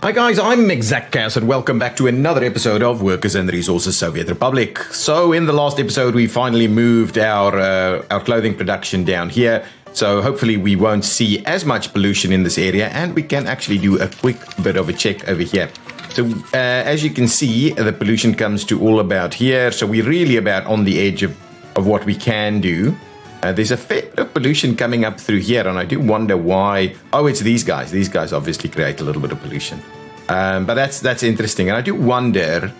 Hi guys, I'm ExactChaos and welcome back to another episode of Workers and Resources Soviet Republic. So in the last episode we finally moved our clothing production down here, so hopefully we won't see as much pollution in this area and we can actually do a quick bit of a check over here. So as you can see, the pollution comes to all about here, so we're really about on the edge of what we can do. There's a fair bit of pollution coming up through here, and I do wonder why. Oh, it's these guys. These guys obviously create a little bit of pollution. But that's interesting, and I do wonder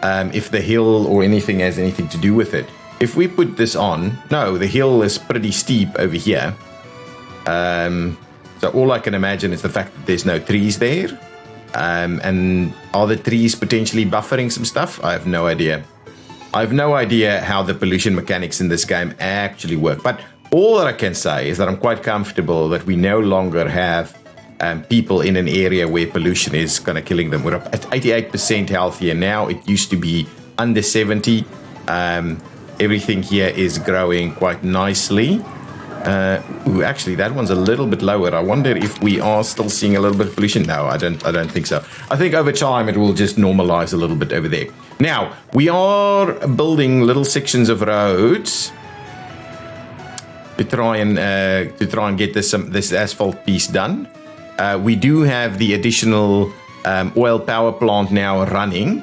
if the hill or anything has anything to do with it. If we put this on, no, the hill is pretty steep over here. So all I can imagine is the fact that there's no trees there. And are the trees potentially buffering some stuff? I have no idea. I have no idea how the pollution mechanics in this game actually work. But all that I can say is that I'm quite comfortable that we no longer have people in an area where pollution is kind of killing them. We're up at 88% healthier now. It used to be under 70. Everything here is growing quite nicely. Ooh, actually, that one's a little bit lower. I wonder if we are still seeing a little bit of pollution. No, I don't think so. I think over time it will just normalize a little bit over there. Now, we are building little sections of roads to try and get this asphalt piece done. We do have the additional oil power plant now running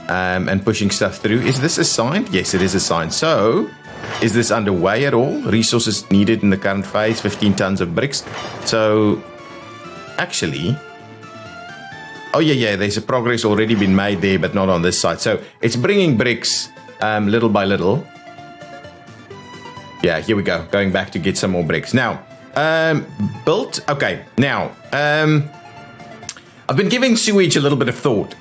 and pushing stuff through. Is this assigned? Yes, it is assigned. So, is this underway at all? Resources needed in the current phase, 15 tons of bricks. So, actually, oh yeah, there's a progress already been made there, but not on this side. So, it's bringing bricks little by little. Yeah, here we go. Going back to get some more bricks. Now, built. Okay, now, I've been giving sewage a little bit of thought.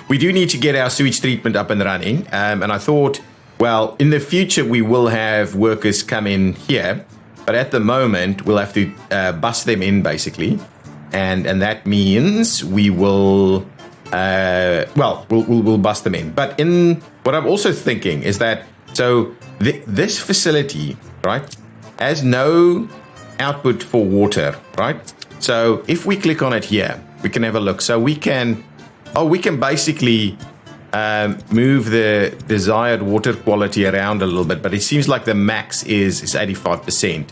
We do need to get our sewage treatment up and running. And I thought, well, in the future, we will have workers come in here. But at the moment, we'll have to bus them in, basically. And that means we will, we'll bus them in. But what I'm also thinking is that, so this facility, right, has no output for water, right? So if we click on it here, we can have a look. So we can basically move the desired water quality around a little bit, but it seems like the max is 85%.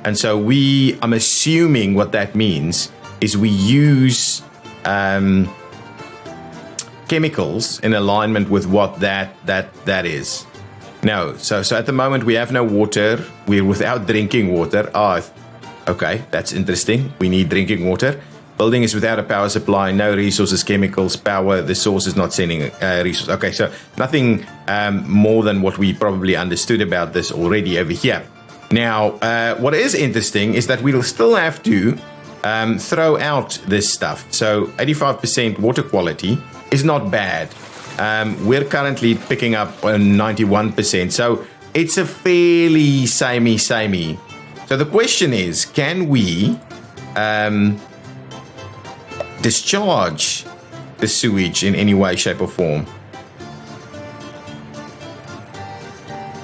And so I'm assuming what that means is we use chemicals in alignment with what that is. No, so at the moment we have no water. We're without drinking water. Okay, that's interesting. We need drinking water. Building is without a power supply, no resources, chemicals, power. The source is not sending resources. Okay, so nothing more than what we probably understood about this already over here. Now, what is interesting is that we'll still have to throw out this stuff. So 85% water quality is not bad. We're currently picking up 91%. So it's a fairly samey. So the question is, can we discharge the sewage in any way, shape, or form?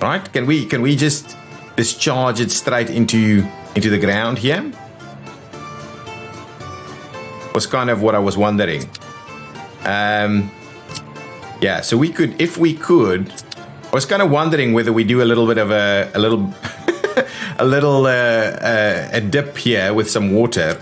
Right? Can we just discharge it straight into the ground here? Was kind of what I was wondering. Yeah, so we could, if we could. I was kind of wondering whether we do a little bit of a dip here with some water.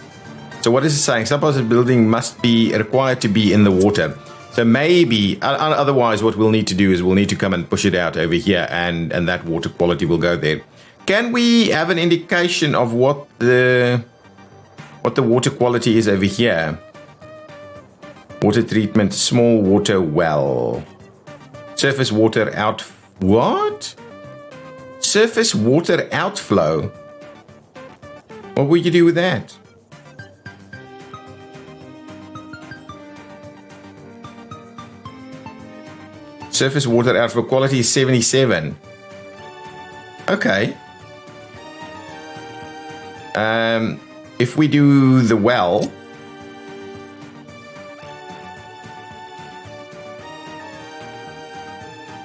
So what is it saying? Some parts of the building must be required to be in the water. So maybe, otherwise what we'll need to do is we'll need to come and push it out over here and that water quality will go there. Can we have an indication of what the water quality is over here? Water treatment, small water well. Surface water out. What? Surface water outflow? What would you do with that? Surface water outflow quality is 77. Okay. If we do the well,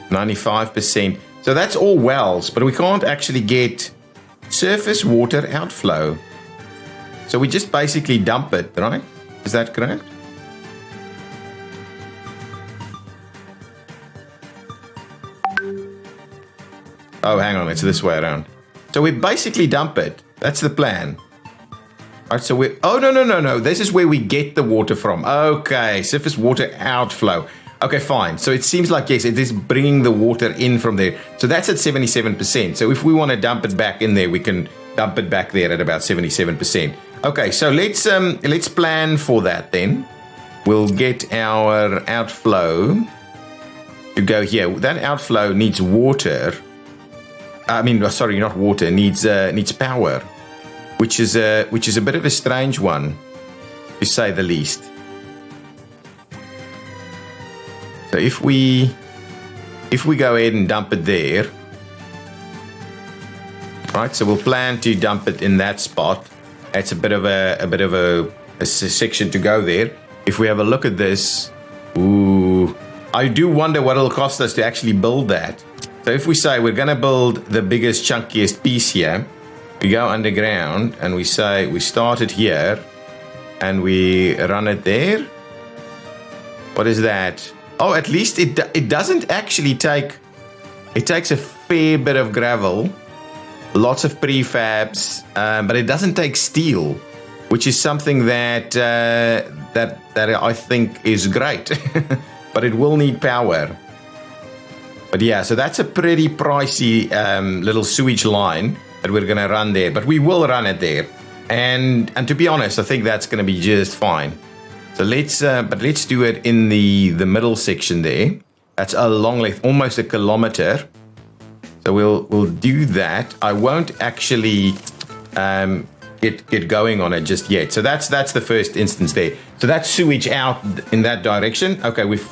%. So that's all wells, but we can't actually get surface water outflow. So we just basically dump it, right? Is that correct? Oh, hang on, it's this way around. So we basically dump it. That's the plan. All right, so we... Oh, no. This is where we get the water from. Okay, surface water outflow. Okay, fine. So it seems like, yes, it is bringing the water in from there. So that's at 77%. So if we want to dump it back in there, we can dump it back there at about 77%. Okay, so let's plan for that then. We'll get our outflow to go here. That outflow needs water. I mean, sorry, not water. Needs power, which is a bit of a strange one, to say the least. So if we go ahead and dump it there, right? So we'll plan to dump it in that spot. It's a bit of a section to go there. If we have a look at this, ooh, I do wonder what it'll cost us to actually build that. So if we say we're gonna build the biggest, chunkiest piece here, we go underground and we say we start it here and we run it there. What is that? Oh, at least it doesn't actually take... It takes a fair bit of gravel, lots of prefabs, but it doesn't take steel, which is something that I think is great. But it will need power. But yeah, so that's a pretty pricey little sewage line that we're going to run there. But we will run it there. And to be honest, I think that's going to be just fine. So let's do it in the middle section there. That's a long length, almost a kilometer. So we'll do that. I won't actually get going on it just yet. So that's the first instance there. So that's sewage out in that direction. Okay, we've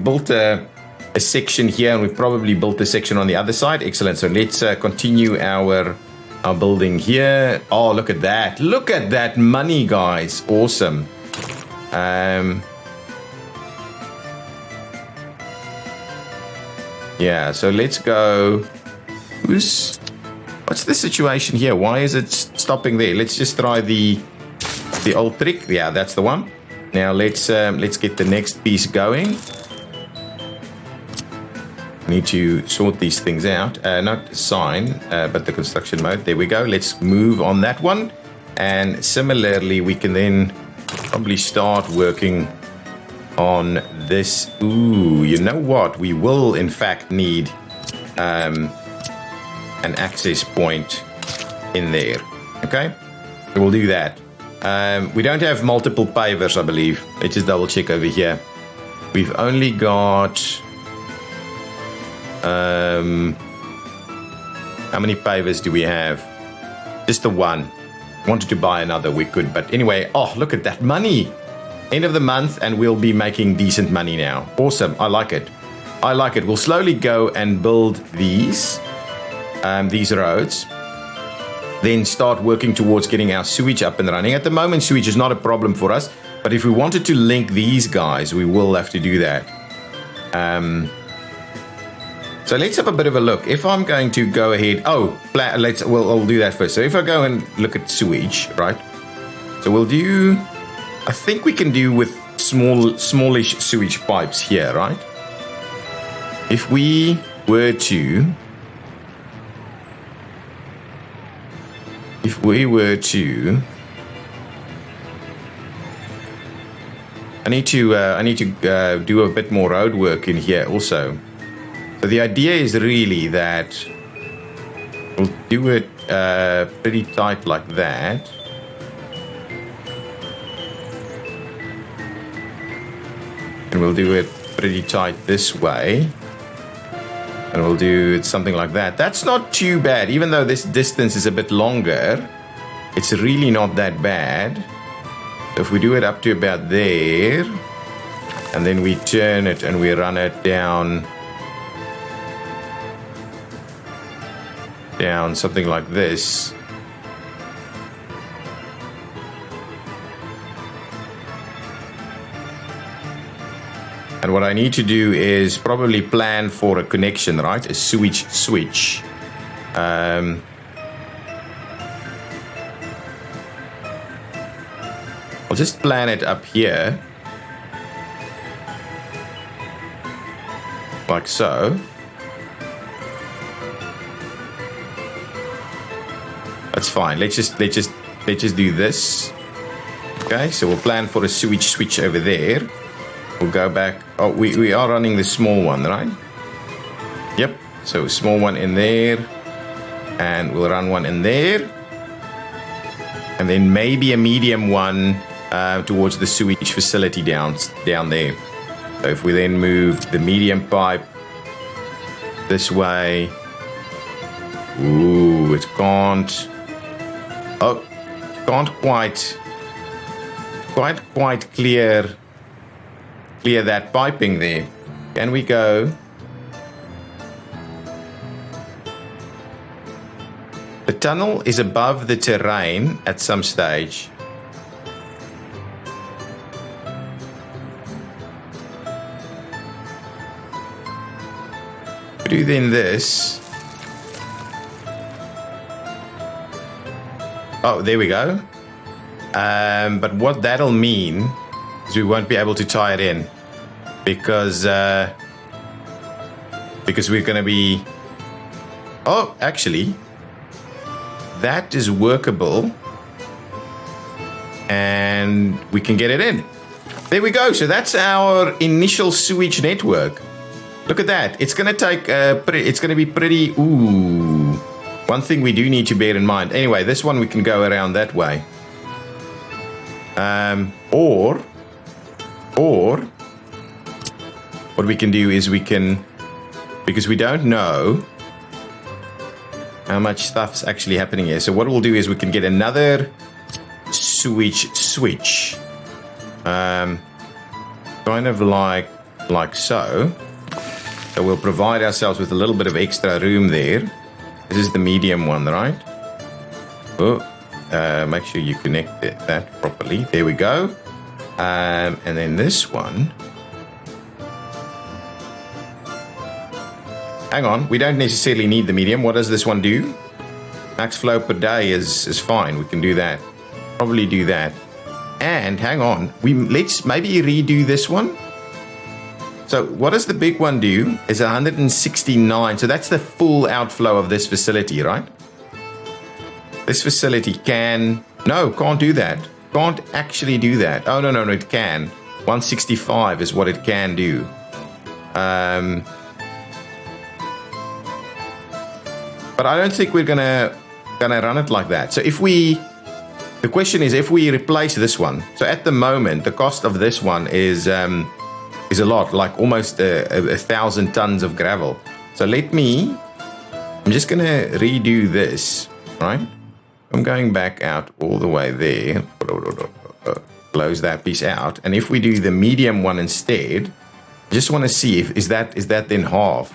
built a section here, and we've probably built a section on the other side. Excellent. So let's continue our building here. Oh, look at that! Look at that money, guys! Awesome. Yeah, so let's go. What's the situation here? Why is it stopping there? Let's just try the old trick. Yeah, that's the one. Now let's get the next piece going. Need to sort these things out. Not sign, but the construction mode. There we go. Let's move on that one. And similarly, we can then probably start working on this. Ooh, you know what? We will in fact need an access point in there. Okay, so we'll do that. We don't have multiple pavers, I believe. Let's just double check over here. We've only got how many pavers do we have? Just the one. Wanted to buy another, we could, but anyway. Oh, look at that money! End of the month, and we'll be making decent money now. Awesome. I like it. I like it. We'll slowly go and build these roads, then start working towards getting our sewage up and running. At the moment, sewage is not a problem for us, but if we wanted to link these guys, we will have to do that. So let's have a bit of a look. If I'm going to go ahead, we'll do that first. So if I go and look at sewage, right? So we'll do, I think we can do with smallish sewage pipes here, right? If we were to, I need to do a bit more road work in here also. So the idea is really that we'll do it pretty tight like that. And we'll do it pretty tight this way. And we'll do it something like that. That's not too bad. Even though this distance is a bit longer, it's really not that bad. So if we do it up to about there, and then we turn it and we run it down something like this. And what I need to do is probably plan for a connection, right? A sewage switch. I'll just plan it up here. Like so. That's fine. Let's just do this. Okay, so we'll plan for a sewage switch over there. We'll go back. Oh, we are running the small one, right? Yep. So small one in there, and we'll run one in there, and then maybe a medium one towards the sewage facility down there. So if we then move the medium pipe this way, ooh, it can't. Oh, can't quite clear that piping there. Can we go? The tunnel is above the terrain at some stage. Do then this. Oh, there we go. But what that'll mean is we won't be able to tie it in because we're going to be. Oh, actually, that is workable, and we can get it in. There we go. So that's our initial sewage network. Look at that. It's going to take. It's going to be pretty. Ooh. One thing we do need to bear in mind. Anyway, this one we can go around that way. Or what we can do is we can, because we don't know how much stuff's actually happening here. So what we'll do is we can get another sewage switch, kind of like so. So we'll provide ourselves with a little bit of extra room there. This is the medium one, right? Oh, make sure you connect that properly. There we go. And then this one. Hang on, we don't necessarily need the medium. What does this one do? Max flow per day is fine. We can do that. Probably do that. And hang on, let's maybe redo this one. So what does the big one do? Is 169. So that's the full outflow of this facility, right? This facility can't do that. Can't actually do that. Oh, no, it can. 165 is what it can do. But I don't think we're gonna run it like that. So the question is if we replace this one. So at the moment, the cost of this one is a lot, like almost 1,000 tons of gravel. So I'm just gonna redo this, right? I'm going back out all the way there. Close that piece out. And if we do the medium one instead, I just want to see is that then half?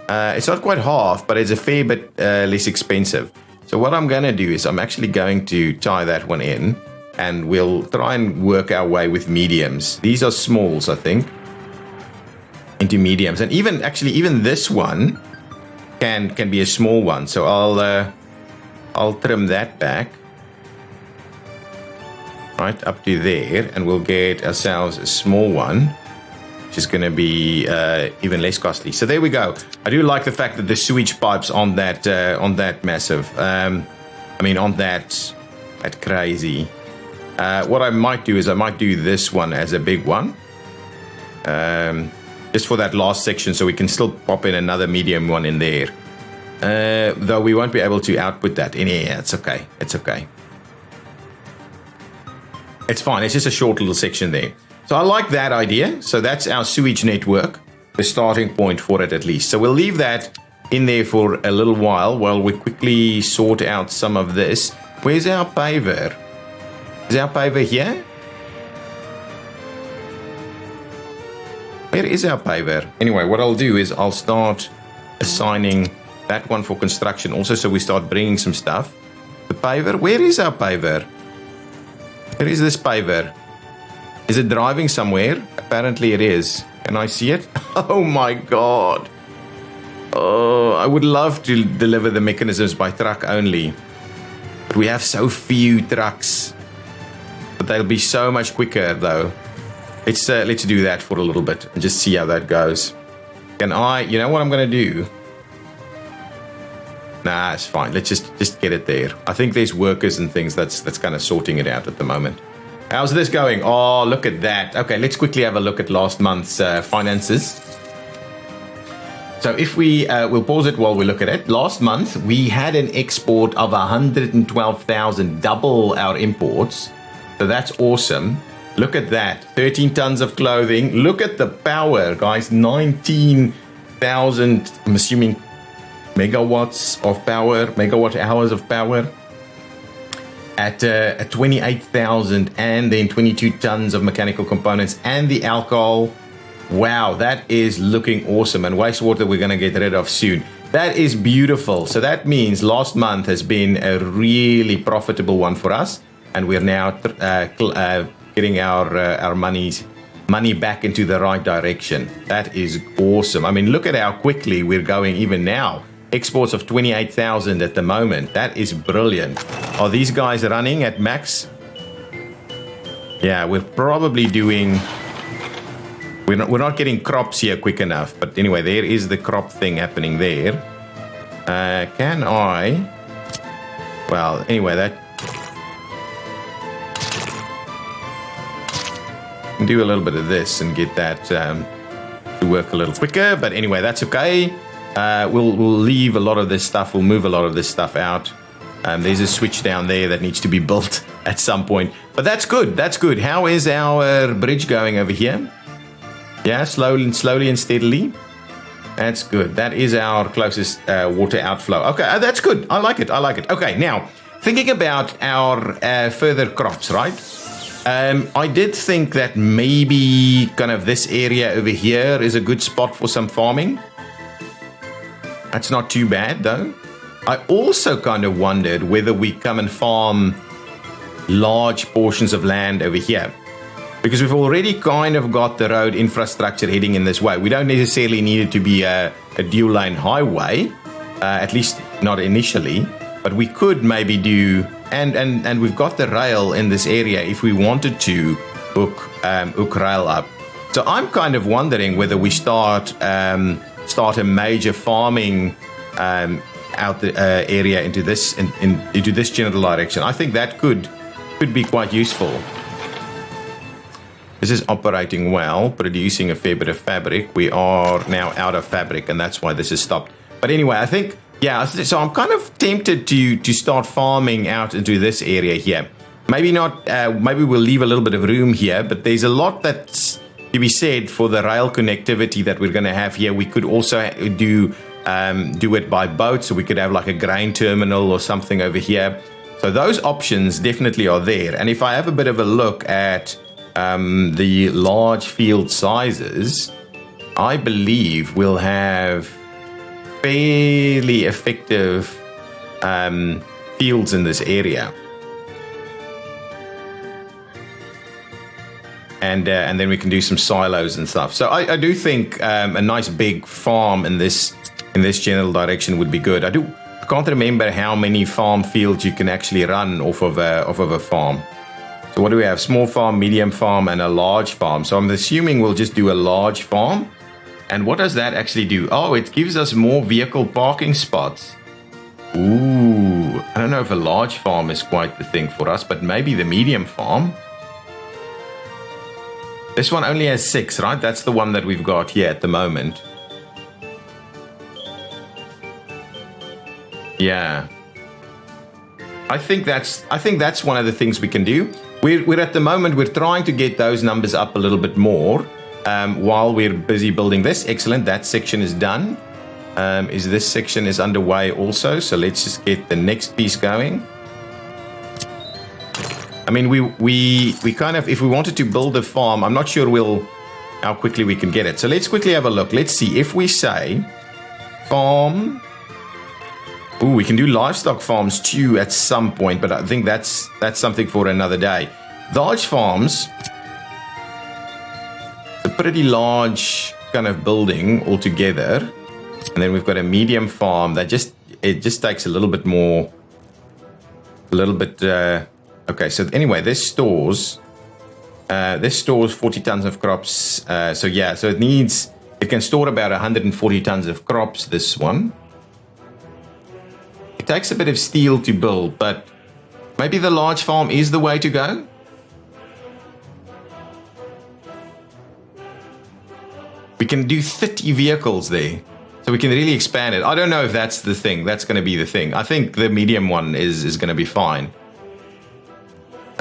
It's not quite half, but it's a fair bit less expensive. So what I'm going to do is I'm actually going to tie that one in, and we'll try and work our way with mediums. These are smalls, I think, into mediums. And even this one can be a small one. So I'll trim that back right up to there, and we'll get ourselves a small one, which is going to be even less costly. So there we go. I do like the fact that the sewage pipes on that massive. On that crazy. What I might do is I might do this one as a big one, just for that last section, so we can still pop in another medium one in there. Though we won't be able to output that in here. It's okay. It's okay. It's fine. It's just a short little section there. So I like that idea. So that's our sewage network, the starting point for it at least. So we'll leave that in there for a little while we quickly sort out some of this. Where's our paver? Is our paver here? Where is our paver? Anyway, what I'll do is I'll start assigning that one for construction also, so we start bringing some stuff. The paver, where is our paver? Where is this paver? Is it driving somewhere? Apparently it is. Can I see it? Oh my god. Oh, I would love to deliver the mechanisms by truck only. But we have so few trucks. But they'll be so much quicker though. Let's do that for a little bit and just see how that goes. You know what I'm going to do? Nah, it's fine. Let's just get it there. I think there's workers and things that's kind of sorting it out at the moment. How's this going? Oh, look at that. Okay, let's quickly have a look at last month's finances. So if we'll pause it while we look at it. Last month, we had an export of 112,000, double our imports. So that's awesome. Look at that. 13 tons of clothing. Look at the power, guys. 19,000, I'm assuming, megawatts of power, megawatt hours of power. At 28,000, and then 22 tons of mechanical components and the alcohol. Wow, that is looking awesome. And wastewater we're going to get rid of soon. That is beautiful. So that means last month has been a really profitable one for us, and we're now getting our money back into the right direction. That is awesome. I mean, look at how quickly we're going even now. Exports of 28,000 at the moment. That is brilliant. Are these guys running at max? Yeah, we're probably doing... We're not getting crops here quick enough. But anyway, there is the crop thing happening there. Can I... Well, anyway, that... do a little bit of this and get that to work a little quicker. But anyway, that's okay. We'll leave a lot of this stuff. We'll move a lot of this stuff out. There's a switch down there that needs to be built at some point. But that's good. That's good. How is our bridge going over here? Yeah, slowly and steadily. That's good. That is our closest water outflow. Okay, that's good. I like it. I like it. Okay, now, thinking about our further crops, right? I did think that maybe kind of this area over here is a good spot for some farming. That's not too bad, though. I also kind of wondered whether we come and farm large portions of land over here. Because we've already kind of got the road infrastructure heading in this way. We don't necessarily need it to be a dual-lane highway, at least not initially. But we could maybe do... And we've got the rail in this area if we wanted to hook rail up. So I'm kind of wondering whether we start a major farming out the area into this into this general direction. I think that could be quite useful. This is operating well, producing a fair bit of fabric. We are now out of fabric, and that's why this is stopped. But anyway, I think, yeah, so I'm kind of tempted to start farming out into this area here. Maybe not, maybe we'll leave a little bit of room here, but there's a lot that's to be said for the rail connectivity that we're going to have here. We could also do it by boat, so we could have like a grain terminal or something over here. So those options definitely are there. And if I have a bit of a look at the large field sizes, I believe we'll have fairly effective fields in this area. And then we can do some silos and stuff. So I do think a nice big farm in this general direction would be good. I can't remember how many farm fields you can actually run off of a farm. So what do we have? Small farm, medium farm, and a large farm. So I'm assuming we'll just do a large farm. And what does that actually do? Oh, it gives us more vehicle parking spots. Ooh, I don't know if a large farm is quite the thing for us, but maybe the medium farm. This one only has 6, right? That's the one that we've got here at the moment. Yeah. I think that's one of the things we can do. We're at the moment, we're trying to get those numbers up a little bit more while we're busy building this. Excellent, that section is done. This section is underway also, so let's just get the next piece going. I mean, we kind of, if we wanted to build a farm, I'm not sure how quickly we can get it. So let's quickly have a look. Let's see if we say farm. Ooh, we can do livestock farms too at some point, but I think that's something for another day. Large farms, it's a pretty large kind of building altogether. And then we've got a medium farm that it just takes a little bit more, okay, so anyway, this stores 40 tons of crops. So yeah, so it can store about 140 tons of crops, this one. It takes a bit of steel to build, but maybe the large farm is the way to go? We can do 30 vehicles there. So we can really expand it. I don't know if that's the thing. That's going to be the thing. I think the medium one is going to be fine.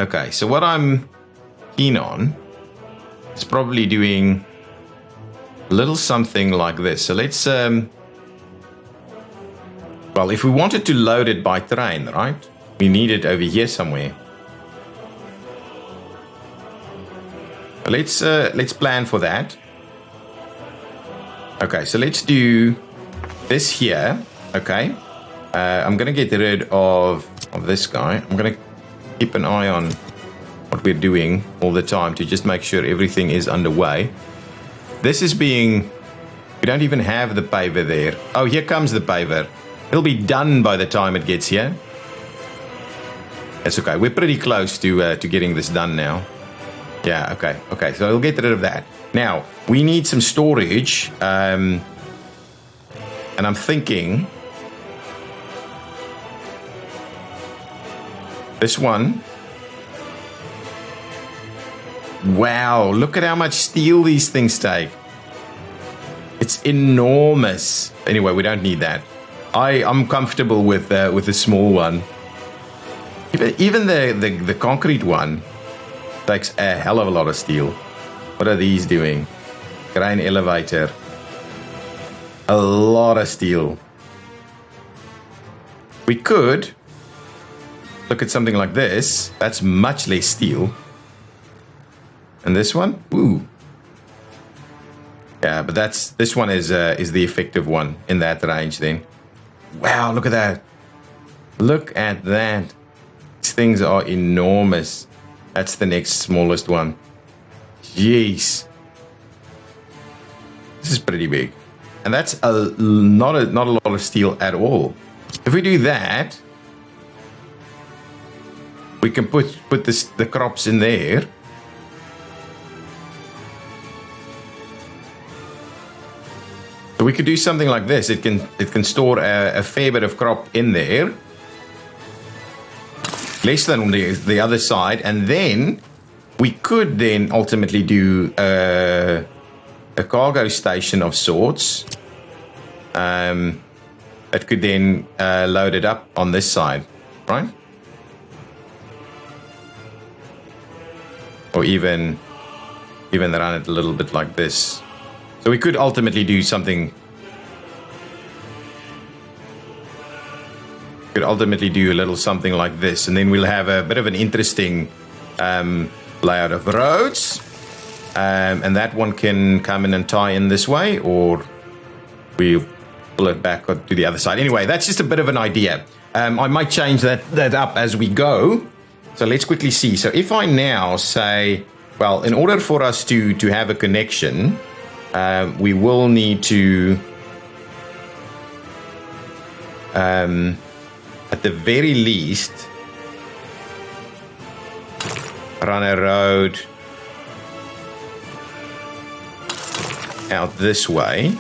Okay, so what I'm keen on is probably doing a little something like this. So let's... well, if we wanted to load it by train, right? We need it over here somewhere. Let's plan for that. Okay, so let's do this here. Okay, I'm gonna get rid of this guy. I'm gonna keep an eye on what we're doing all the time to just make sure everything is underway. This is being... We don't even have the paver there. Oh, here comes the paver. It'll be done by the time it gets here. That's okay. We're pretty close to getting this done now. Yeah, okay. Okay, so we'll get rid of that. Now, we need some storage. And I'm thinking... This one... Wow, look at how much steel these things take. It's enormous. Anyway, we don't need that. I'm comfortable with the small one. Even the concrete one takes a hell of a lot of steel. What are these doing? Grain elevator. A lot of steel. We could look at something like this. That's much less steel. And this one? Ooh. Yeah, but this one is the effective one in that range then. Wow, look at that. Look at that. These things are enormous. That's the next smallest one. Jeez. This is pretty big. And that's not a lot of steel at all. If we do that, we can put the crops in there. So we could do something like this. It can store a fair bit of crop in there. Less than on the other side. And then we could then ultimately do a cargo station of sorts. That could then load it up on this side, right? Or even run it a little bit like this. So we could ultimately do something. Could ultimately do a little something like this, and then we'll have a bit of an interesting layout of roads, and that one can come in and tie in this way, or we'll pull it back to the other side. Anyway, that's just a bit of an idea. I might change that up as we go. So let's quickly see. So if I now say, well, in order for us to have a connection, we will need to, at the very least, run a road out this way,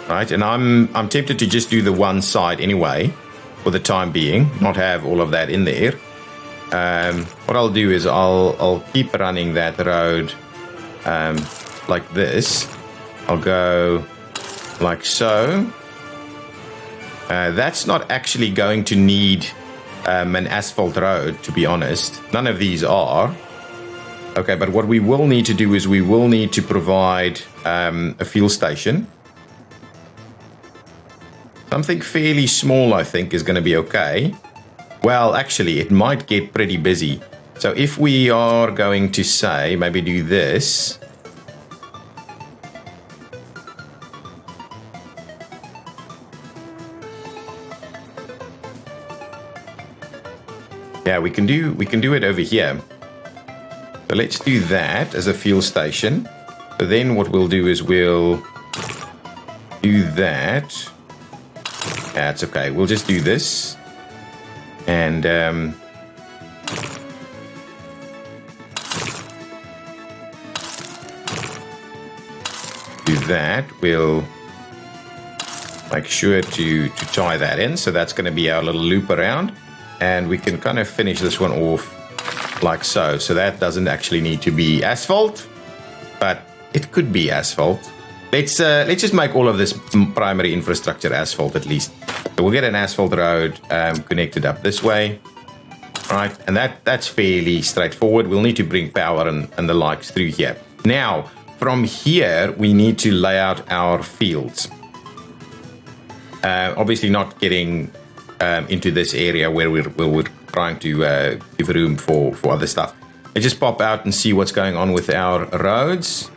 right? And I'm tempted to just do the one side anyway, for the time being, not have all of that in there. What I'll do is I'll keep running that road. Like this. I'll go like so. That's not actually going to need an asphalt road, to be honest. None of these are. Okay, but what we will need to do is we will need to provide a fuel station. Something fairly small, I think, is going to be okay. Well, actually, it might get pretty busy. So if we are going to say, maybe do this. Yeah, we can do it over here. So let's do that as a fuel station. So then what we'll do is we'll do that. Yeah, it's okay. We'll just do this. And do that. We'll make sure to tie that in. So that's going to be our little loop around. And we can kind of finish this one off like so. So that doesn't actually need to be asphalt, but it could be asphalt. Let's just make all of this primary infrastructure asphalt at least. So we'll get an asphalt road connected up this way, right? And that's fairly straightforward. We'll need to bring power and the likes through here. Now, from here, we need to lay out our fields. Obviously not getting into this area where we're trying to give room for other stuff. Let's just pop out and see what's going on with our roads.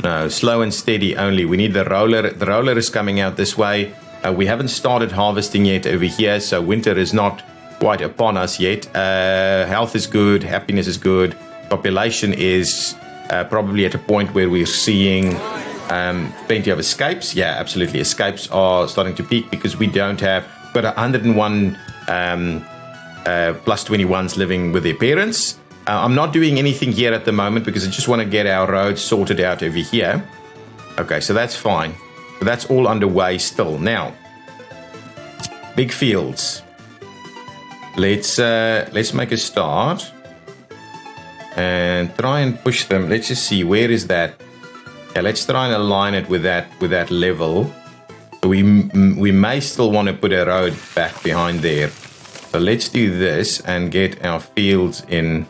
No, slow and steady only. We need the roller. The roller is coming out this way. We haven't started harvesting yet over here, so winter is not quite upon us yet. Health is good. Happiness is good. Population is probably at a point where we're seeing plenty of escapes. Yeah, absolutely. Escapes are starting to peak because we don't have... We've got 101 plus 21s living with their parents. I'm not doing anything here at the moment because I just want to get our roads sorted out over here. Okay, so that's fine. So that's all underway still. Now, big fields. Let's make a start and try and push them. Let's just see, where is that? Yeah, let's try and align it with that level. So we may still want to put a road back behind there. So let's do this and get our fields in.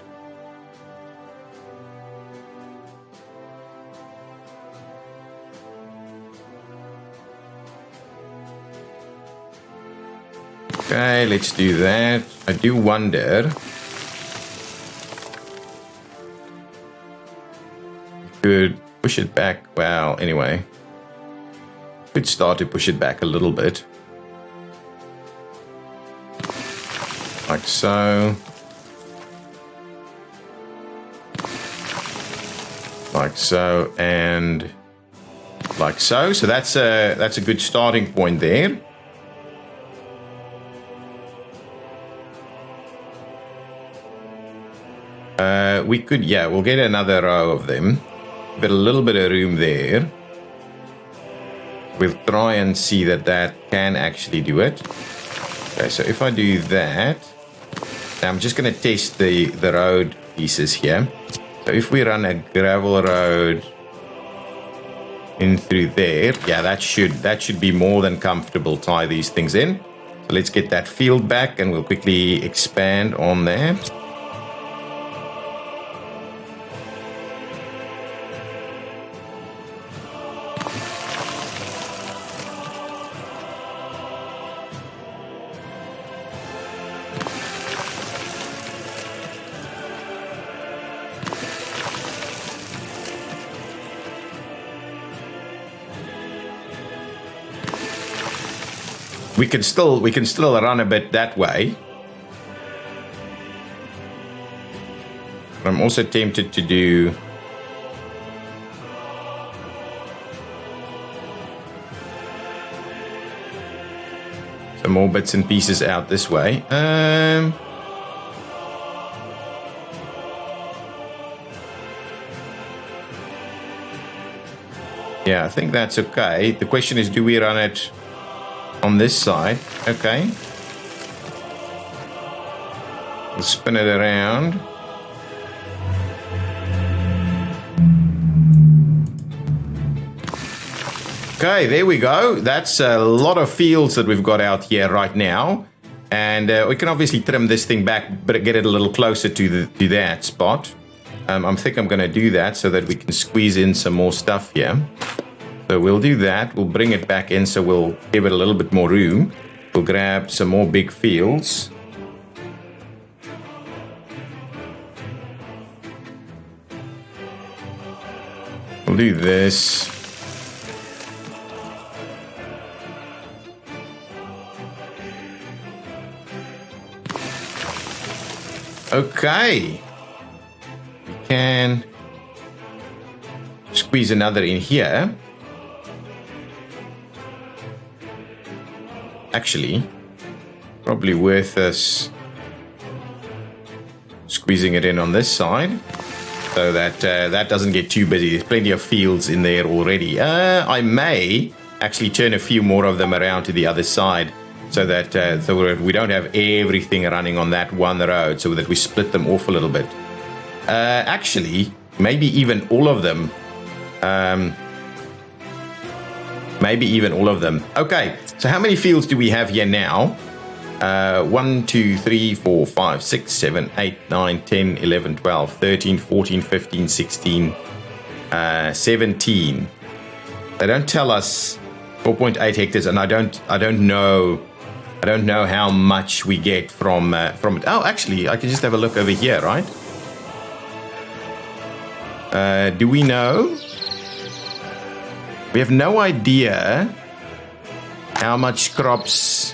Okay, let's do that. I do wonder... could push it back. Well, anyway. Could start to push it back a little bit. Like so. Like so, and like so. So that's a good starting point there. We could, yeah, we'll get another row of them. But a little bit of room there. We'll try and see that can actually do it. Okay, so if I do that, now I'm just going to test the road pieces here. So if we run a gravel road in through there, yeah, that should be more than comfortable. Tie these things in. So let's get that field back and we'll quickly expand on that. We can still run a bit that way. But I'm also tempted to do some more bits and pieces out this way. Yeah, I think that's okay. The question is, do we run it on this side? Okay. We'll spin it around. Okay, there we go. That's a lot of fields that we've got out here right now. And we can obviously trim this thing back, but get it a little closer to that spot. I think I'm going to do that so that we can squeeze in some more stuff here. So we'll do that. We'll bring it back in, so we'll give it a little bit more room. We'll grab some more big fields. We'll do this. Okay. We can squeeze another in here. Actually, probably worth us squeezing it in on this side so that that doesn't get too busy. There's plenty of fields in there already. I may actually turn a few more of them around to the other side, so that so we don't have everything running on that one road, so that we split them off a little bit. Actually, maybe even all of them. Maybe even all of them. Okay, so how many fields do we have here now? 1, 2, 3, 4, 5, 6, 7, 8, 9, 10, 11, 12, 13, 14, 15, 16, 17. They don't tell us 4.8 hectares, and I don't know how much we get from it. Oh, actually, I can just have a look over here, right? Do we know? We have no idea how much crops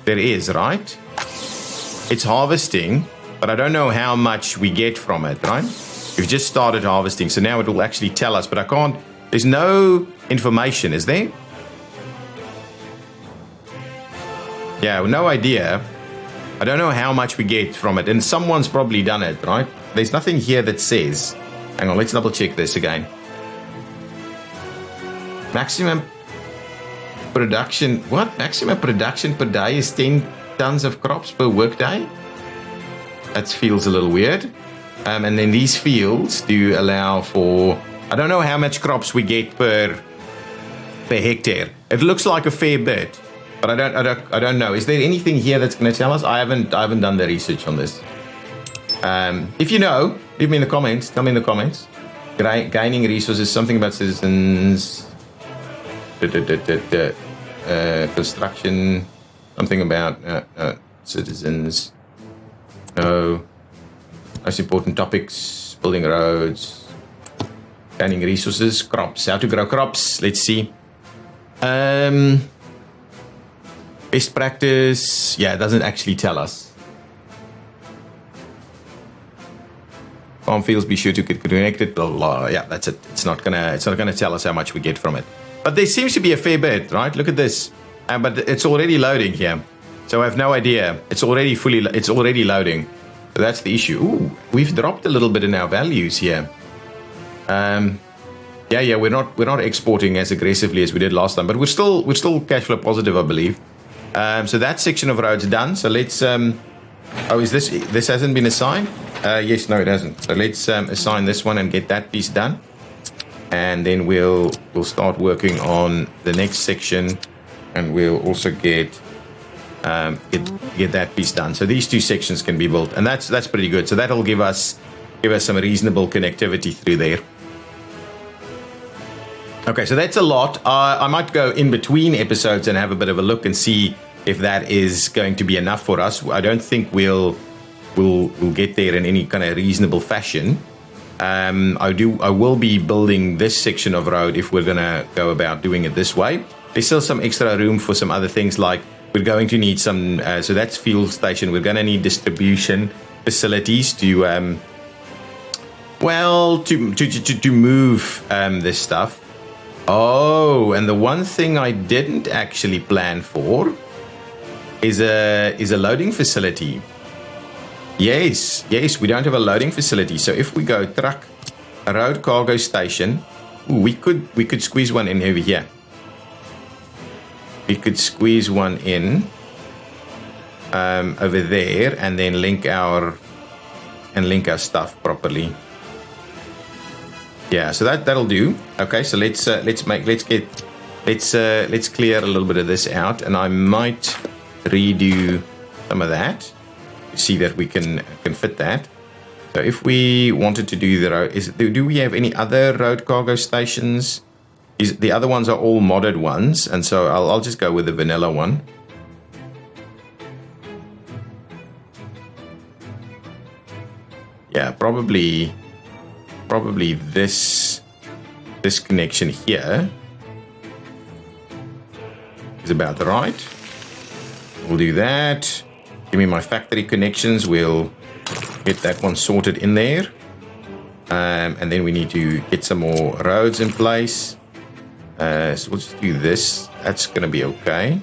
there is, right? It's harvesting, but I don't know how much we get from it, right? We've just started harvesting, so now it will actually tell us, but I can't. There's no information, is there? Yeah, no idea. I don't know how much we get from it, and someone's probably done it, right? There's nothing here that says. Hang on, let's double check this again. Maximum production. What? Maximum production per day is 10 tons of crops per workday? That feels a little weird. And then these fields do allow for. I don't know how much crops we get per hectare. It looks like a fair bit, but I don't know. Is there anything here that's going to tell us? I haven't done the research on this. If you know, leave me in the comments. Tell me in the comments. Gaining resources, something about citizens, construction, something about citizens. No. Most important topics: building roads, gaining resources, crops. How to grow crops? Let's see. Best practice. Yeah, it doesn't actually tell us. Farm fields, be sure to get connected. Blah, blah. Yeah, that's it. It's not gonna tell us how much we get from it. But there seems to be a fair bit, right? Look at this. But it's already loading here, so I have no idea. It's already loading. So that's the issue. Ooh, we've dropped a little bit in our values here. Yeah, we're not exporting as aggressively as we did last time, but we're still cash flow positive, I believe. So that section of road's done. So let's. Oh, is this hasn't been assigned? Yes, no, it hasn't. So let's assign this one and get that piece done, and then we'll start working on the next section, and we'll also get that piece done. So these two sections can be built, and that's pretty good. So that'll give us some reasonable connectivity through there. Okay, so that's a lot. I might go in between episodes and have a bit of a look and see if that is going to be enough for us. I don't think we'll get there in any kind of reasonable fashion. I will be building this section of road if we're gonna go about doing it this way. There's still some extra room for some other things, like we're going to need some. So that's fuel station. We're gonna need distribution facilities to move this stuff. Oh, and the one thing I didn't actually plan for is a loading facility. Yes, we don't have a loading facility. So if we go truck, a road cargo station, we could squeeze one in over here. We could squeeze one in over there, and then link our stuff properly. Yeah, so that'll do. Okay, so let's clear a little bit of this out, and I might redo some of that. See that we can fit that. So if we wanted to do the road, do we have any other road cargo stations? The other ones are all modded ones, and so I'll just go with the vanilla one. Yeah, probably this connection here is about right. We'll do that. Give me my factory connections. We'll get that one sorted in there. And then we need to get some more roads in place. So we'll just do this. That's going to be okay.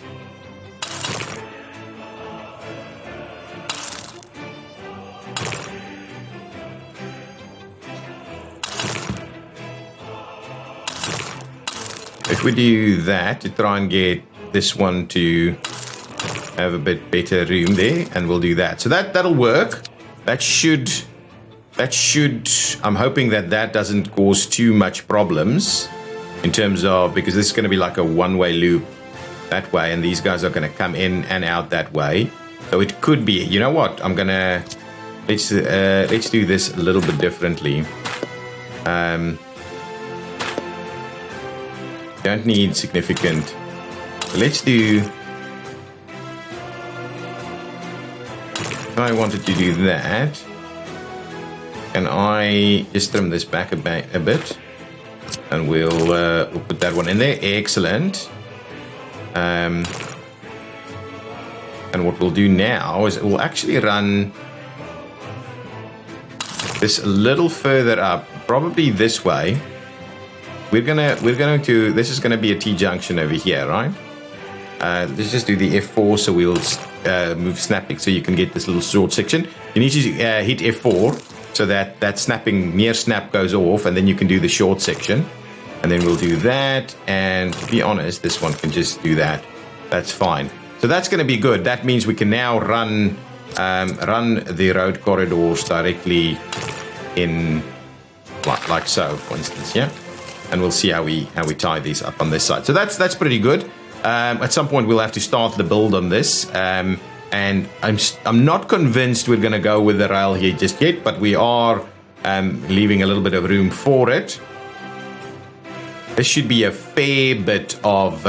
If we do that to try and get this one to have a bit better room there, and we'll do that. So that'll work. That should, I'm hoping that doesn't cause too much problems in terms of, because this is going to be like a one-way loop that way, and these guys are going to come in and out that way. So it could be, you know what, let's do this a little bit differently. Don't need significant. Let's do, if I wanted to do that, can I just trim this back a bit, and we'll put that one in there. Excellent. And what we'll do now is we'll actually run this a little further up, probably this way. We're going to, this is going to be a T-junction over here, right? Let's just do the F4, so we'll move snapping, so you can get this little short section. You need to hit F4, so that snapping near snap goes off, and then you can do the short section. And then we'll do that, and to be honest, this one can just do that. That's fine. So that's going to be good. That means we can now run the road corridors directly in, like so, for instance, yeah. And we'll see how we tie these up on this side. So that's pretty good. At some point we'll have to start the build on this, and I'm not convinced we're going to go with the rail here just yet, but we are leaving a little bit of room for it. This should be a fair bit of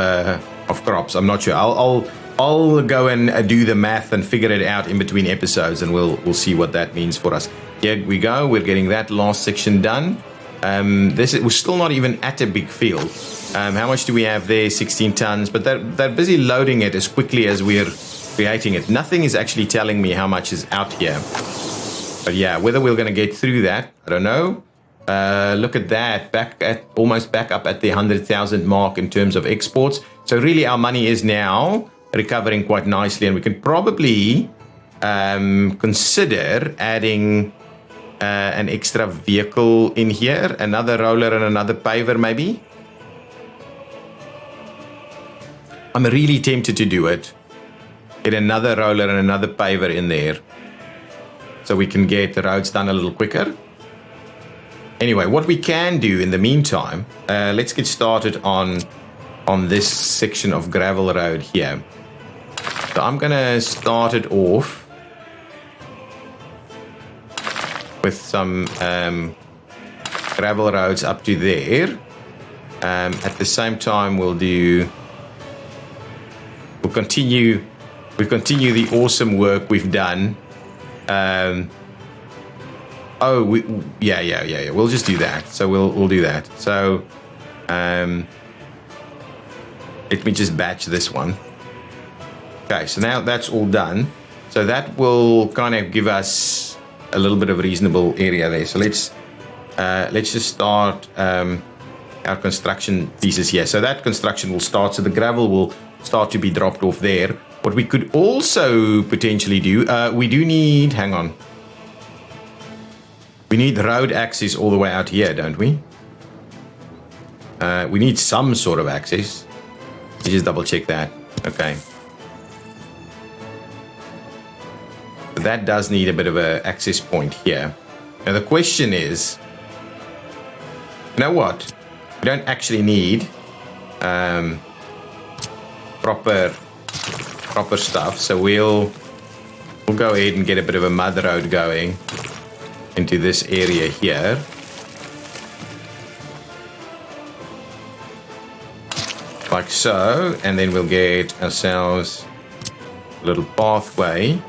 crops. I'm not sure. I'll go and do the math and figure it out in between episodes, and we'll see what that means for us. Here we go. We're getting that last section done. We're still not even at a big field. How much do we have there? 16 tons, but they're busy loading it as quickly as we're creating it. Nothing is actually telling me how much is out here. But yeah, whether we're going to get through that, I don't know. Look at that, almost back up at the 100,000 mark in terms of exports. So really our money is now recovering quite nicely, and we can probably consider adding an extra vehicle in here, another roller and another paver maybe. I'm really tempted to do it. Get another roller and another paver in there, so we can get the roads done a little quicker. Anyway, what we can do in the meantime, let's get started on this section of gravel road here. So I'm gonna start it off with some gravel roads up to there. At the same time, we'll continue the awesome work we've done. Yeah. We'll just do that. So we'll do that. So let me just batch this one. Okay, so now that's all done. So that will kind of give us a little bit of a reasonable area there. So let's just start our construction pieces here. So that construction will start. So the gravel will start to be dropped off there. What we could also potentially do, we do need, hang on. We need road access all the way out here, don't we? We need some sort of access. Let's just double check that. Okay. That does need a bit of an access point here. Now the question is, you know what? We don't actually need proper stuff. So we'll go ahead and get a bit of a mud road going into this area here. Like so, and then we'll get ourselves a little pathway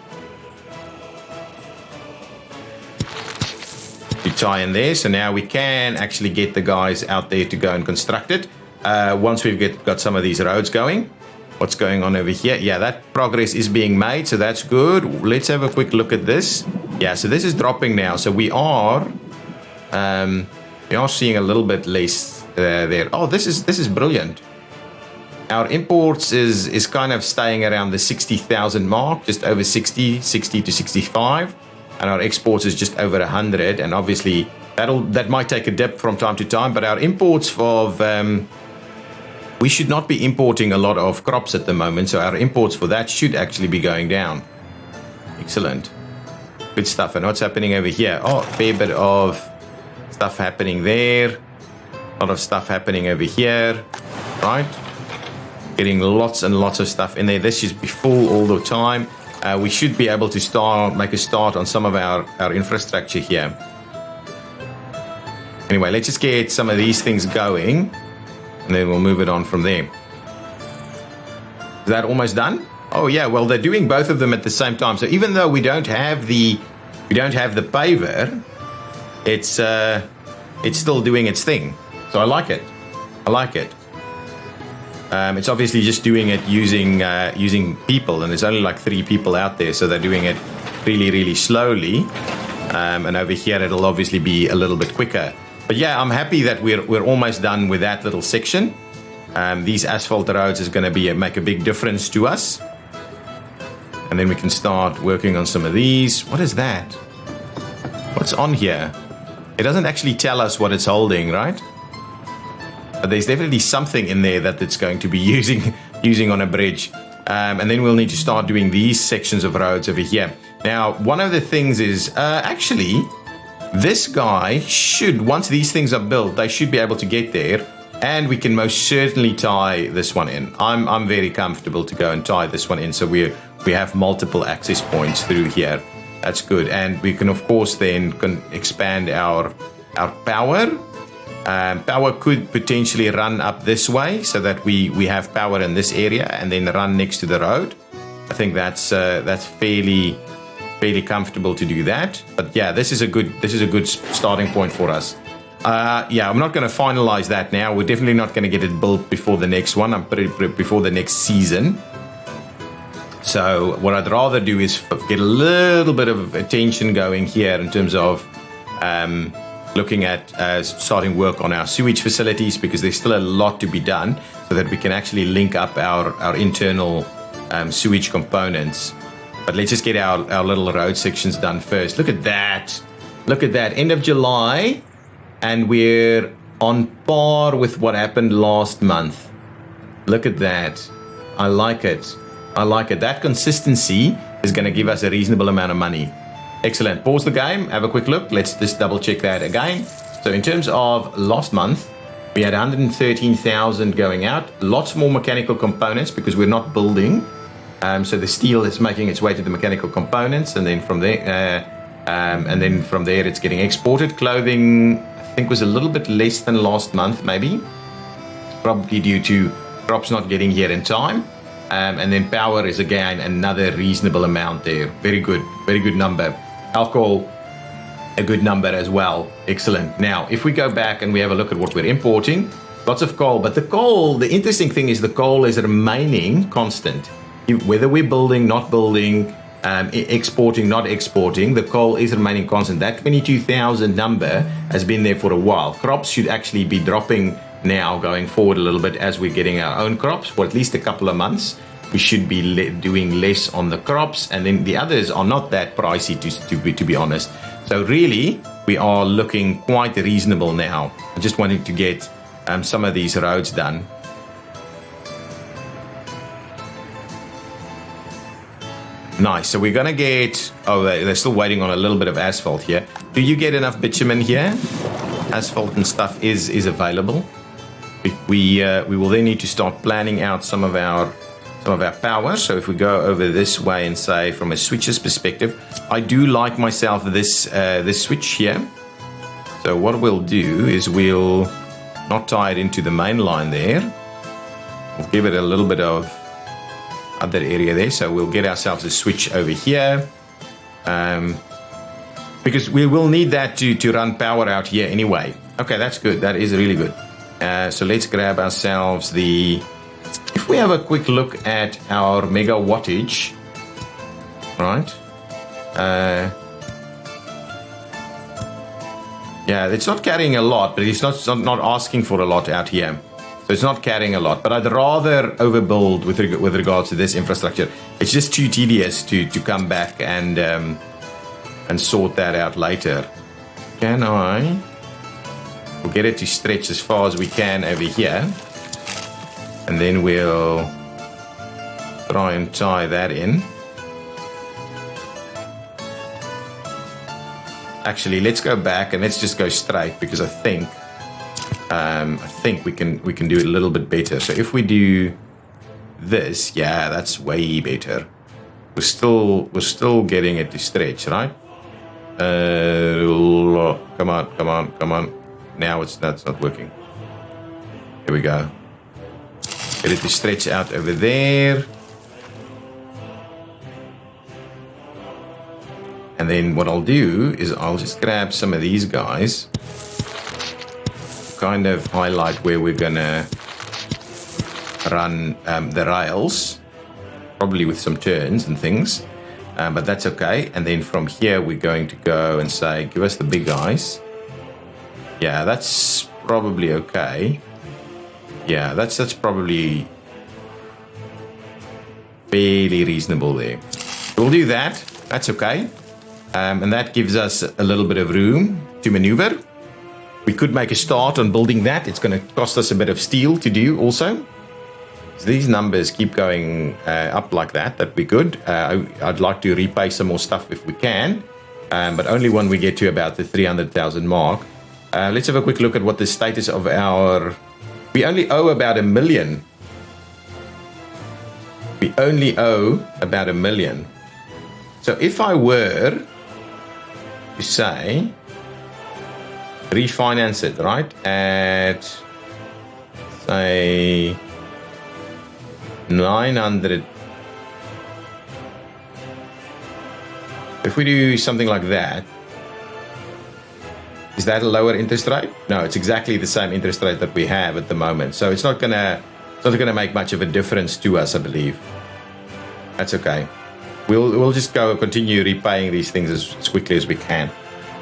to tie in there. So now we can actually get the guys out there to go and construct it. Once we've got some of these roads going. What's going on over here? Yeah, that progress is being made, so that's good. Let's have a quick look at this. Yeah, so this is dropping now. So we are seeing a little bit less there. Oh, this is brilliant. Our imports is kind of staying around the 60,000 mark, just over 60 to 65, and our exports is just over 100. And obviously that might take a dip from time to time, but our imports of we should not be importing a lot of crops at the moment, so our imports for that should actually be going down. Excellent. Good stuff. And what's happening over here? Oh, a fair bit of stuff happening there. A lot of stuff happening over here. Right? Getting lots and lots of stuff in there. This should be full all the time. We should be able to make a start on some of our infrastructure here. Anyway, let's just get some of these things going, and then we'll move it on from there. Is that almost done? Oh yeah, well they're doing both of them at the same time. So even though we don't have the paver, it's still doing its thing. So I like it. I like it. It's obviously just doing it using people, and there's only like 3 people out there, so they're doing it really, really slowly. And over here it'll obviously be a little bit quicker. But yeah, I'm happy that we're almost done with that little section. These asphalt roads is going to make a big difference to us. And then we can start working on some of these. What is that? What's on here? It doesn't actually tell us what it's holding, right? But there's definitely something in there that it's going to be using on a bridge. And then we'll need to start doing these sections of roads over here. Now, one of the things is, actually, this guy should, once these things are built, they should be able to get there. And we can most certainly tie this one in. I'm very comfortable to go and tie this one in. So we have multiple access points through here. That's good. And we can, of course, then expand our power. Power could potentially run up this way so that we have power in this area and then run next to the road. I think that's fairly comfortable to do that. But yeah, this is a good starting point for us. Yeah, I'm not going to finalize that now. We're definitely not going to get it built before the next one. Before the next season. So what I'd rather do is get a little bit of attention going here in terms of looking at starting work on our sewage facilities, because there's still a lot to be done so that we can actually link up our internal sewage components. But let's just get our little road sections done first. Look at that. Look at that. End of July. And we're on par with what happened last month. Look at that. I like it. I like it. That consistency is going to give us a reasonable amount of money. Excellent. Pause the game. Have a quick look. Let's just double check that again. So in terms of last month, we had 113,000 going out. Lots more mechanical components because we're not building. So the steel is making its way to the mechanical components, and then from there, it's getting exported. Clothing, I think, was a little bit less than last month, maybe. Probably due to crops not getting here in time. And then power is again another reasonable amount there. Very good number. Alcohol, a good number as well. Excellent. Now, if we go back and we have a look at what we're importing, lots of coal. But the interesting thing is the coal is remaining constant. Whether we're building, not building, exporting, not exporting, the coal is remaining constant. That 22,000 number has been there for a while. Crops should actually be dropping now going forward a little bit as we're getting our own crops for at least a couple of months. We should be doing less on the crops, and then the others are not that pricey to be honest. So really, we are looking quite reasonable now. I just wanted to get some of these roads done. Nice. So we're gonna get. Oh, they're still waiting on a little bit of asphalt here. Do you get enough bitumen here? Asphalt and stuff is available. We will then need to start planning out some of our power. So if we go over this way and say from a switcher's perspective, I do like myself this switch here. So what we'll do is we'll not tie it into the main line there. We'll give it a little bit of other area there. So we'll get ourselves a switch over here. Because we will need that to run power out here anyway. Okay, that's good. That is really good. So let's grab ourselves if we have a quick look at our mega wattage, right? Yeah, it's not carrying a lot, but it's not asking for a lot out here. So it's not carrying a lot, but I'd rather overbuild with regards to this infrastructure. It's just too tedious to come back and sort that out later. We'll get it to stretch as far as we can over here. And then we'll try and tie that in. Actually, let's go back and let's just go straight, because I think we can do it a little bit better. So if we do this, yeah, that's way better. We're still getting it to stretch, right? Come on. Now that's not working. Here we go. Get it to stretch out over there. And then what I'll do is I'll just grab some of these guys, kind of highlight where we're gonna run the rails, probably with some turns and things, but that's okay. And then from here we're going to go and say, give us the big guys. Yeah, that's probably okay. Yeah, that's probably fairly reasonable there. We'll do that. That's okay. And that gives us a little bit of room to maneuver. We could make a start on building that. It's going to cost us a bit of steel to do also. So these numbers keep going up like that. That'd be good. I'd like to repay some more stuff if we can, but only when we get to about the 300,000 mark. Let's have a quick look at what the status of our... We only owe about $1 million. We only owe about $1 million. So if I were to say, refinance it, right, at, say, 900. If we do something like that, is that a lower interest rate? No, it's exactly the same interest rate that we have at the moment. So it's not gonna make much of a difference to us, I believe. That's okay. We'll just continue repaying these things as quickly as we can.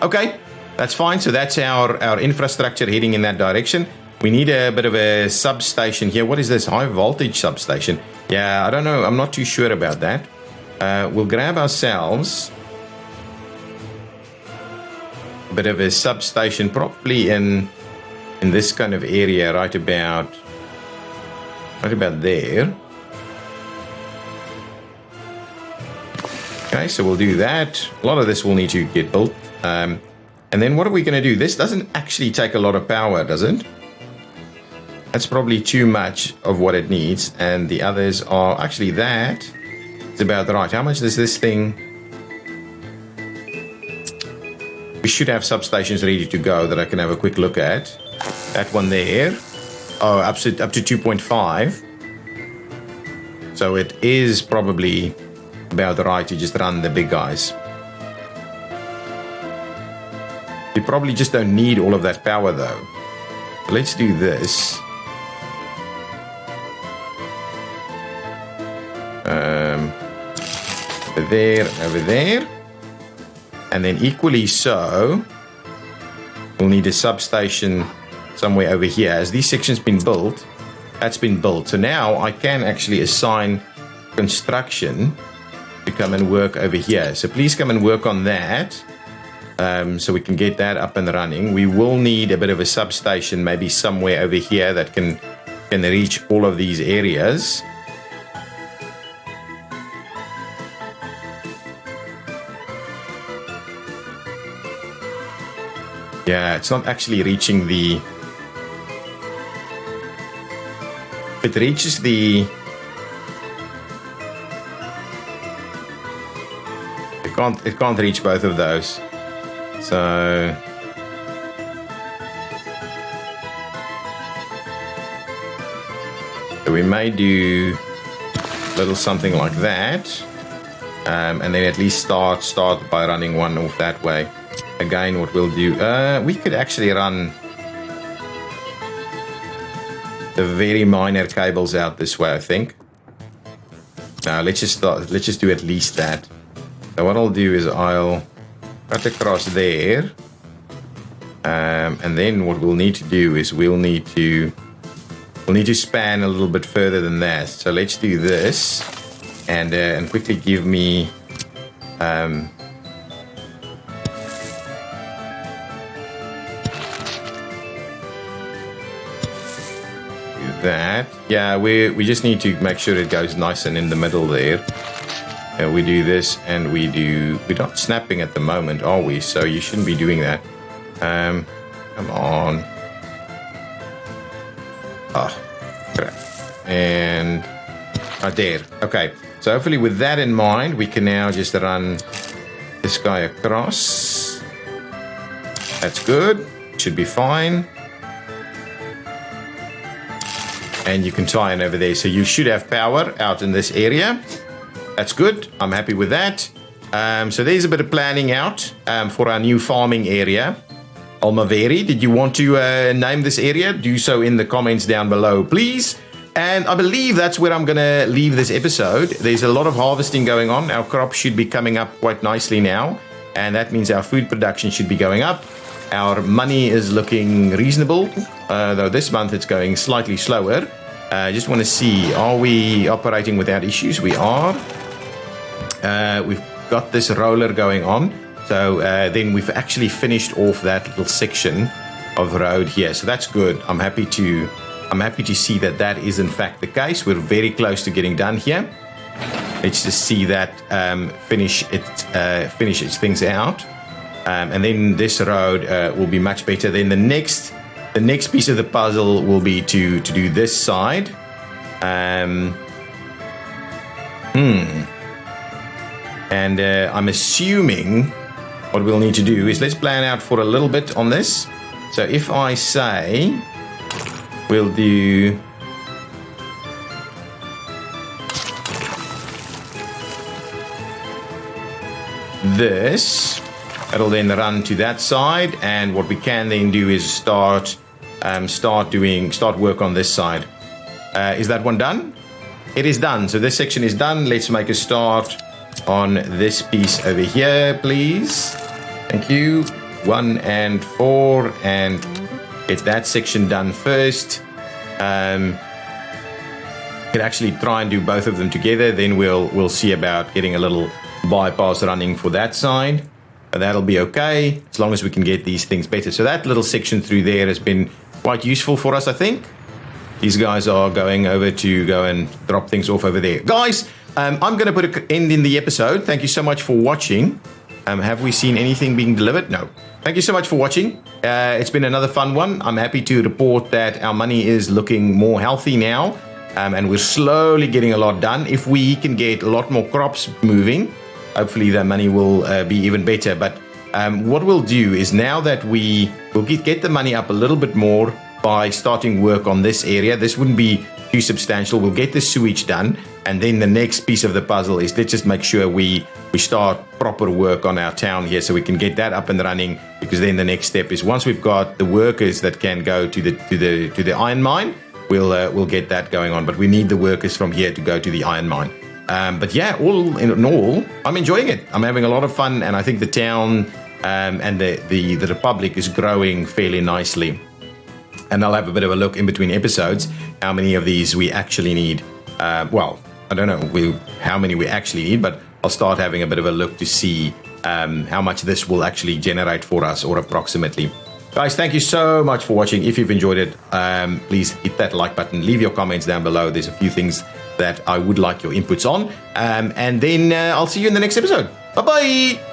Okay, that's fine. So that's our infrastructure heading in that direction. We need a bit of a substation here. What is this? High voltage substation. Yeah, I don't know. I'm not too sure about that. We'll grab ourselves a bit of a substation, probably in this kind of area, right about there. Okay, so we'll do that. A lot of this will need to get built. And then what are we going to do? This doesn't actually take a lot of power, does it? That's probably too much of what it needs. And the others are actually that. It's about right. How much does this thing... We should have substations ready to go that I can have a quick look at. That one there. Oh, up to 2.5. So it is probably about right to just run the big guys. You probably just don't need all of that power though. Let's do this. Over there. And then equally so, we'll need a substation somewhere over here. As these sections been built, that's been built. So now I can actually assign construction to come and work over here. So please come and work on that, so we can get that up and running. We will need a bit of a substation, maybe somewhere over here that can reach all of these areas. Yeah, it's not actually reaching the... It reaches the... It can't reach both of those. So... we may do a little something like that. And then at least start by running one off that way. Again, what we'll do, we could actually run the very minor cables out this way, I think. Now let's just do at least that. So what I'll do is I'll cut across there, and then what we'll need to do is we'll need to span a little bit further than that. So let's do this, and quickly give me that. Yeah, we just need to make sure it goes nice and in the middle there. We do this and we're not snapping at the moment, are we? So you shouldn't be doing that. Come on. Oh, crap. And there. Okay. So hopefully with that in mind, we can now just run this guy across. That's good. Should be fine. And you can tie in over there. So you should have power out in this area. That's good. I'm happy with that. So there's a bit of planning out for our new farming area. Almaveri, did you want to name this area? Do so in the comments down below, please. And I believe that's where I'm going to leave this episode. There's a lot of harvesting going on. Our crop should be coming up quite nicely now. And that means our food production should be going up. Our money is looking reasonable, though this month it's going slightly slower. I just want to see, are we operating without issues? We are. We've got this roller going on. So then we've actually finished off that little section of road here. So that's good. I'm happy to see that is in fact the case. We're very close to getting done here. Let's just see that finish its things out. And then this road will be much better. Then the next piece of the puzzle will be to do this side. And I'm assuming what we'll need to do is let's plan out for a little bit on this. So if I say we'll do this, it'll then run to that side, and what we can then do is start work on this side. Is that one done? It is done. So this section is done. Let's make a start on this piece over here, please. Thank you. 1 and 4, and get that section done first. Can actually try and do both of them together. Then we'll see about getting a little bypass running for that side. That'll be okay as long as we can get these things better. So that little section through there has been quite useful for us, I think. These guys are going over to go and drop things off over there. Guys, I'm going to put an end in the episode. Thank you so much for watching. Have we seen anything being delivered? No. Thank you so much for watching. It's been another fun one. I'm happy to report that our money is looking more healthy now. And we're slowly getting a lot done. If we can get a lot more crops moving, hopefully the money will be even better. But what we'll do is, now that we'll get the money up a little bit more by starting work on this area. This wouldn't be too substantial. We'll get the sewage done, and then the next piece of the puzzle is let's just make sure we start proper work on our town here, so we can get that up and running. Because then the next step is, once we've got the workers that can go to the iron mine, we'll get that going on. But we need the workers from here to go to the iron mine. But yeah, all in all, I'm enjoying it. I'm having a lot of fun, and I think the town and the Republic is growing fairly nicely. And I'll have a bit of a look in between episodes how many of these we actually need. Well, I don't know how many we actually need, but I'll start having a bit of a look to see how much this will actually generate for us, or approximately. Guys, thank you so much for watching. If you've enjoyed it, please hit that like button. Leave your comments down below. There's a few things that I would like your inputs on. And then I'll see you in the next episode. Bye-bye.